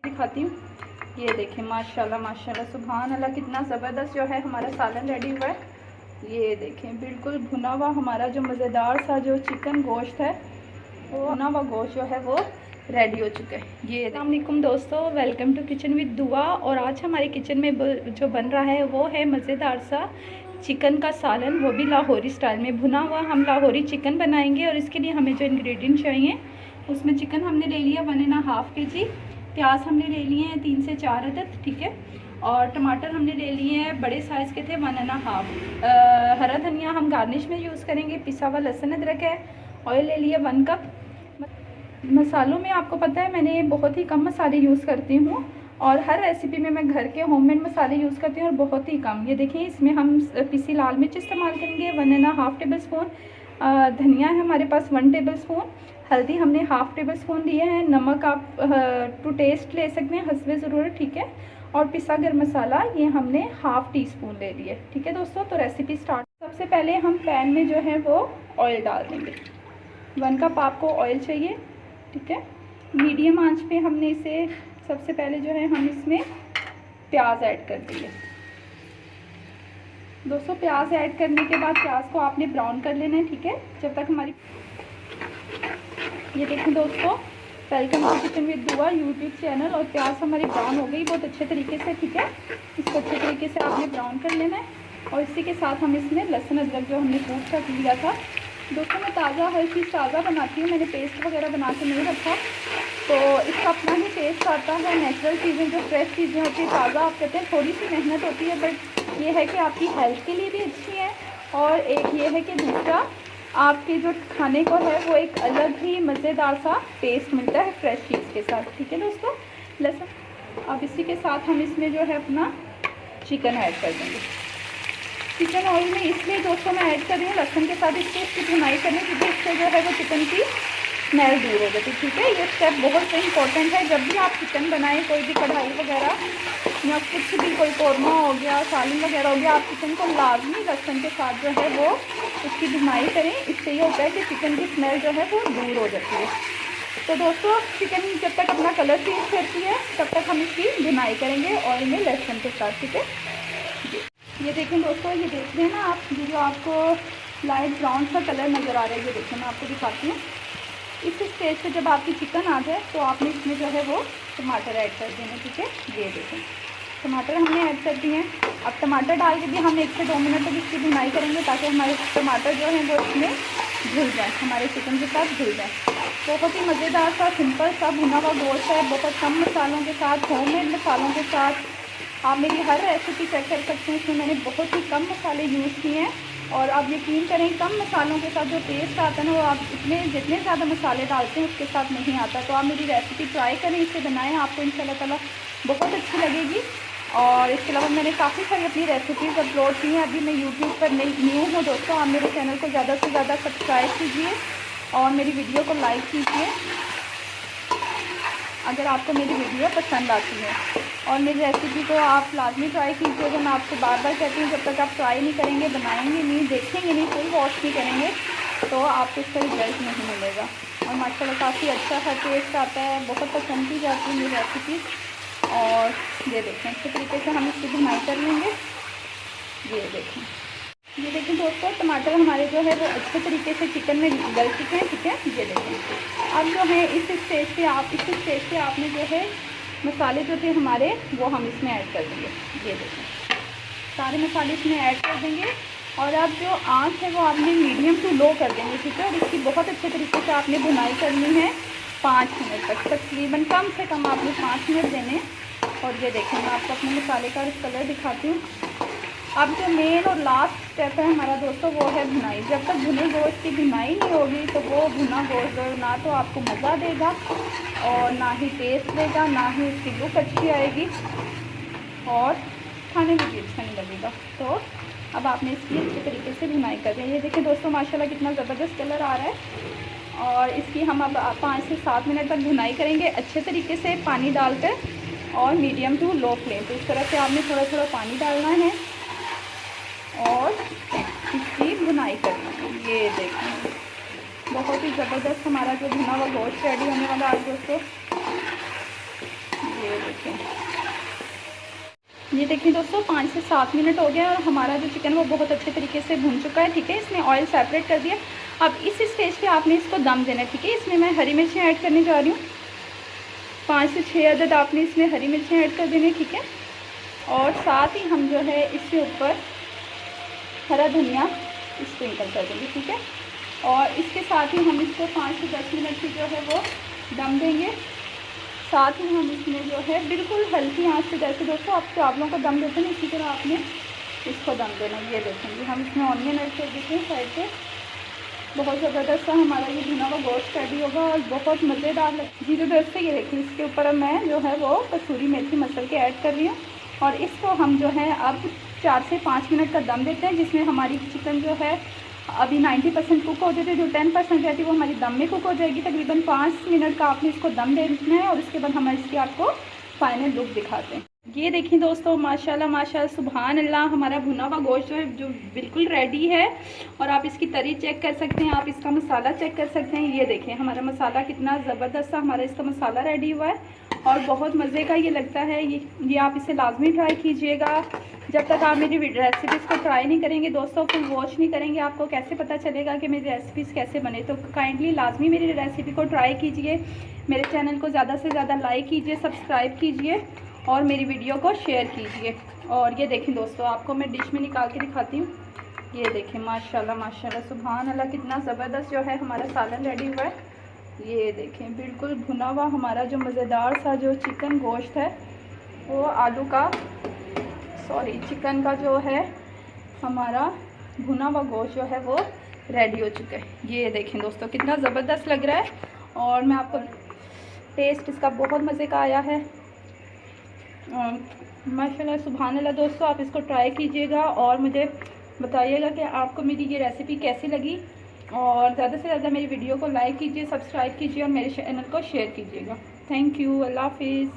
दिखाती हूँ। ये देखें माशाल्लाह माशाल्लाह सुभान अल्लाह, कितना ज़बरदस्त जो है हमारा सालन रेडी हुआ है। ये देखें बिल्कुल भुना हुआ हमारा जो मज़ेदार सा जो चिकन गोश्त है, वो भुना हुआ गोश्त जो है वो रेडी हो चुका है। ये अस्सलाम वालेकुम दोस्तों, वेलकम टू किचन विद दुआ। और आज हमारे किचन में जो बन रहा है वो है मज़ेदार सा चिकन का सालन, वो भी लाहौरी स्टाइल में भुना हुआ। हम लाहौरी चिकन बनाएंगे और इसके लिए हमें जो इंग्रेडिएंट चाहिए, उसमें चिकन हमने ले लिया 1.5 kg, प्याज हमने ले लिए हैं 3 से 4 अदद, ठीक है। और टमाटर हमने ले लिए हैं बड़े साइज़ के थे 1.5। हरा धनिया हम गार्निश में यूज़ करेंगे। पिसा हुआ लहसुन अदरक है। ऑयल ले लिया 1 कप। मसालों में आपको पता है मैंने बहुत ही कम मसाले यूज़ करती हूँ, और हर रेसिपी में मैं घर के होममेड मसाले यूज़ करती हूँ और बहुत ही कम। ये देखें, इसमें हम पिसी लाल मिर्च इस्तेमाल करेंगे 1.5 टेबल स्पून। धनिया है हमारे पास 1 टेबल स्पून। हल्दी हमने 1/2 टेबल स्पून लिए हैं। नमक आप टू टेस्ट ले सकते हैं, हस्बे ज़रूरत, ठीक है। और पिसा गरम मसाला ये हमने 1/2 टीस्पून ले लिए, ठीक है दोस्तों। तो रेसिपी स्टार्ट। सबसे पहले हम पैन में जो है वो ऑयल डाल देंगे। 1 कप आपको ऑयल चाहिए, ठीक है। मीडियम आंच पे हमने इसे सबसे पहले जो है हम इसमें प्याज ऐड कर देंगे। दोस्तों प्याज ऐड करने के बाद प्याज को आपने ब्राउन कर लेना है, ठीक है, जब तक हमारी। ये देखें दोस्तों, वेलकम टू किचन विद दुआ यूट्यूब चैनल। और प्याज हमारी ब्राउन हो गई बहुत अच्छे तरीके से, ठीक है। इसको अच्छे तरीके से आपने ब्राउन कर लेना है। और इसी के साथ हम इसमें लहसुन अदरक जो हमने कूट कर लिया था। दोस्तों मैं ताज़ा हर चीज़ ताज़ा बनाती हूँ, मैंने पेस्ट वगैरह बना के नहीं रखा, तो इसका अपना ही टेस्ट आता है। नेचुरल चीज़ें जो फ्रेश चीज़ें होती हैं, ताज़ा आप कहते हैं, थोड़ी सी मेहनत होती है, बट ये है कि आपकी हेल्थ के लिए भी अच्छी है। और एक ये है कि दूसरा आपके जो खाने को है वो एक अलग ही मज़ेदार सा टेस्ट मिलता है फ्रेश चीज़ के साथ, ठीक है दोस्तों। लहसुन, अब इसी के साथ हम इसमें जो है अपना चिकन ऐड कर देंगे। चिकन ऑयल में इसलिए दोस्तों मैं ऐड कर रही हूँ लहसुन के साथ, इसकी भुनाई करें क्योंकि इससे जो है वो चिकन की स्मेल दूर हो जाती है, ठीक है। ये स्टेप बहुत इंपॉर्टेंट है। जब भी आप चिकन बनाएं, कोई भी कढ़ाई वगैरह या कुछ भी, कोई कौरमा हो गया, सालन वगैरह हो गया, आप चिकन को लाजमी लहसुन के साथ जो है वो उसकी भुनाई करें। इससे ये होता है कि चिकन की स्मेल जो है वो दूर हो जाती है। तो दोस्तों चिकन जब तक अपना कलर चेंज करती है तब तक हम इसकी भुनाई करेंगे ऑयल में लहसुन के साथ, ठीक है। ये देखें दोस्तों, ये देख रहे हैं ना आप, ये जो आपको लाइट ब्राउन सा कलर नज़र आ रहा है, ये देखें मैं आपको दिखाती हूँ। इस स्टेज पे जब आपकी चिकन आ जाए तो आपने इसमें जो है वो टमाटर ऐड कर देना, ठीक है। ये देखें टमाटर हमने ऐड कर दिए हैं। अब टमाटर डाल के भी हम 1 से 2 मिनट तक इसकी भुनाई करेंगे ताकि हमारे टमाटर जो है वो इसमें घुल जाए, हमारे चिकन के साथ घुल जाए। बहुत ही मज़ेदार सा सिंपल सा भुना हुआ गोश्त है, बहुत कम मसालों के साथ, होममेड मसालों के साथ। आप मेरी हर रेसिपी चेक कर सकते हैं, इसमें मैंने बहुत ही कम मसाले यूज़ किए हैं। और आप यकीन करें, कम मसालों के साथ जो टेस्ट आता है ना, वो आप जितने ज़्यादा मसाले डालते हैं उसके साथ नहीं आता। तो आप मेरी रेसिपी ट्राई करें, इसे बनाएं, आपको इंशाल्लाह ताला बहुत अच्छी लगेगी। और इसके अलावा मैंने काफ़ी सारी अपनी रेसिपीज़ अपलोड की हैं। अभी मैं यूट्यूब पर न्यू हूँ दोस्तों, आप मेरे चैनल को ज़्यादा से ज़्यादा सब्सक्राइब कीजिए और मेरी वीडियो को लाइक कीजिए अगर आपको मेरी वीडियो पसंद आती है। और मेरी रेसिपी को आप लाजमी ट्राई कीजिएगा। मैं आपको बार बार कहती हूँ, जब तक आप ट्राई नहीं करेंगे, बनाएंगे नहीं, देखेंगे नहीं, फुल वॉच नहीं करेंगे, तो आपको इसका रिजल्ट नहीं मिलेगा। और माशाल्लाह काफ़ी अच्छा सा टेस्ट आता है, बहुत पसंद की जाती है मेरी रेसिपी। और ये देखें अच्छे तरीके से हम इसकी भुनाई कर लेंगे। ये देखें दोस्तों, टमाटर हमारे जो है वो अच्छे तरीके से चिकन में गल चुके हैं, ठीक है। ये देखें अब जो है इस स्टेज पे आपने जो है मसाले जो थे हमारे वो हम इसमें ऐड कर देंगे। ये देखें सारे मसाले इसमें ऐड कर देंगे। और अब जो आंच है वो आपने मीडियम टू लो कर देंगे, ठीक है। और इसकी बहुत अच्छे तरीके से आपने भुनाई करनी है 5 मिनट तक, तकरीबन कम से कम आपने 5 मिनट देने। और ये देखें मैं आपको अपने मसाले का कलर दिखाती हूँ। अब जो मेन और लास्ट स्टेप है हमारा दोस्तों वो है भुनाई। जब तक भुने गोश्त की भुनाई नहीं होगी तो वो भुना गोश्त ना तो आपको मज़ा देगा और ना ही टेस्ट देगा, ना ही उसकी लुक अच्छी आएगी और खाने में भी अच्छा नहीं लगेगा। तो अब आपने इसकी अच्छे तरीके से भुनाई कर रहे हैं। ये देखिए दोस्तों माशाल्लाह कितना ज़बरदस्त कलर आ रहा है। और इसकी हम अब 5 से 7 मिनट तक भुनाई करेंगे अच्छे तरीके से, पानी डालकर और मीडियम टू लो फ्लेम। तो इस तरह से आपने थोड़ा थोड़ा पानी डालना है और इसकी भुनाई करना है। ये देखें बहुत ही ज़बरदस्त हमारा जो भुना हुआ गोश्त रेडी होने वाला आज दोस्तों। ये देखें, ये देखिए दोस्तों 5 से 7 मिनट हो गए और हमारा जो चिकन वो बहुत अच्छे तरीके से भुन चुका है। ठीक है, इसने ऑयल सेपरेट कर दिया। अब इस स्टेज पे आपने इसको दम देना है। ठीक है, इसमें मैं हरी मिर्चें ऐड करने जा रही हूँ। 5 से 6 अदद आपने इसमें हरी मिर्चें ऐड कर देनी। ठीक है, और साथ ही हम जो है इसके ऊपर हरा धनिया स्प्रिंकल कर देंगे। ठीक है, और इसके साथ ही हम इसको 5 से 10 मिनट की जो है वो दम देंगे। साथ ही हम इसमें जो है बिल्कुल हल्की आंच पे, जैसे दोस्तों आप चावलों को दम देते हैं इसी तरह आपने इसको दम देना। ये देखेंगे हम इसमें ऑनियन ऐड कर देते हैं साइड पे। बहुत ज़बरदस्त सा हमारा ये भुना हुआ गोश्त रेडी होगा और बहुत मज़ेदार लगता है। जी तो दोस्तों ये देखिए, इसके ऊपर अब मैं जो है वो कसूरी मेथी मसल के ऐड कर रही हूँ और इसको हम जो है अब 4 से 5 मिनट का दम देते हैं, जिसमें हमारी चिकन जो है अभी 90% कुक हो जाती है, जो 10% रहती है वो हमारी दम में कुक हो जाएगी। तकरीबन 5 मिनट का आपने इसको दम देना है और उसके बाद हम इसकी आपको फाइनल लुक दिखाते हैं। ये देखिए दोस्तों, माशाल्लाह माशाल्लाह सुभान अल्लाह, हमारा भुना हुआ गोश्त जो है जो बिल्कुल रेडी है। और आप इसकी तरी चेक कर सकते हैं, आप इसका मसाला चेक कर सकते हैं। ये देखें हमारा मसाला कितना ज़बरदस्त सा हमारा इसका मसाला रेडी हुआ है और बहुत मज़े का ये लगता है। ये आप इसे लाजमी ट्राई कीजिएगा। जब तक आप मेरी रेसिपीज़ को ट्राई नहीं करेंगे दोस्तों, फुल वॉच नहीं करेंगे, आपको कैसे पता चलेगा कि मेरी रेसिपीज़ कैसे बने। तो काइंडली लाजमी मेरी रेसिपी को ट्राई कीजिए, मेरे चैनल को ज़्यादा से ज़्यादा लाइक कीजिए, सब्सक्राइब कीजिए और मेरी वीडियो को शेयर कीजिए। और ये देखें दोस्तों, आपको मैं डिश में निकाल के दिखाती हूँ। ये देखें माशाल्लाह माशाल्लाह सुभान अल्लाह, कितना ज़बरदस्त जो है हमारा सालन रेडी हुआ है। ये देखें बिल्कुल भुना हुआ हमारा जो मज़ेदार सा जो चिकन गोश्त है वो चिकन का जो है हमारा भुना हुआ गोश्त जो है वो रेडी हो चुका है। ये देखें दोस्तों कितना ज़बरदस्त लग रहा है और मैं आपको टेस्ट इसका बहुत मज़े का आया है। माशाल्लाह सुभान अल्लाह दोस्तों, आप इसको ट्राई कीजिएगा और मुझे बताइएगा कि आपको मेरी ये रेसिपी कैसी लगी। और ज़्यादा से ज़्यादा मेरी वीडियो को लाइक कीजिए, सब्सक्राइब कीजिए और मेरे चैनल को शेयर कीजिएगा। थैंक यू, अल्लाह हाफिज़।